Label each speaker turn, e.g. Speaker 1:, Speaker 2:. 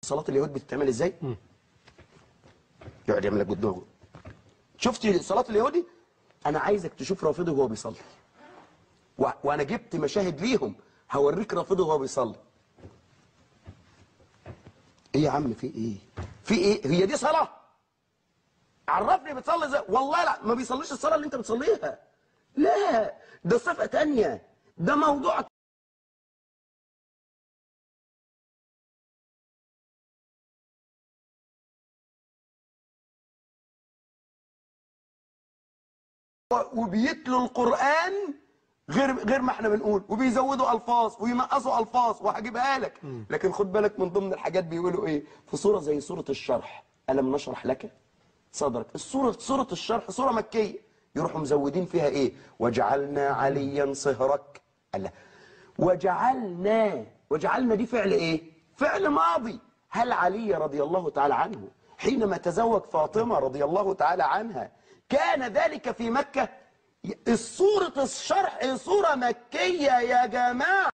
Speaker 1: صلاة اليهود بتتعمل ازاي؟ يقعد يعمل لك بدماغه. شفتي صلاة اليهودي؟ انا عايزك تشوف رافضي وهو بيصلي. وانا جبت مشاهد ليهم هوريك رافضي وهو بيصلي. ايه يا عم في ايه؟ في ايه؟ هي دي صلاة؟ عرفني بتصلي ازاي؟ والله لا ما بيصليش الصلاة اللي انت بتصليها. لا ده صفة تانية، ده موضوع وبيتلوا القرآن غير ما احنا بنقول، وبيزودوا الفاظ وينقصوا الفاظ وهجيبها لك. لكن خد بالك من ضمن الحاجات بيقولوا ايه في سوره زي سوره الشرح، الم نشرح لك صدرك. سوره الشرح سوره مكيه، يروحوا مزودين فيها ايه؟ وجعلنا عليا صهرك. الله، وجعلنا دي فعل ايه؟ فعل ماضي. هل علي رضي الله تعالى عنه حينما تزوج فاطمه رضي الله تعالى عنها كان ذلك في مكة؟ الصورة الشرح صورة مكية يا جماعة.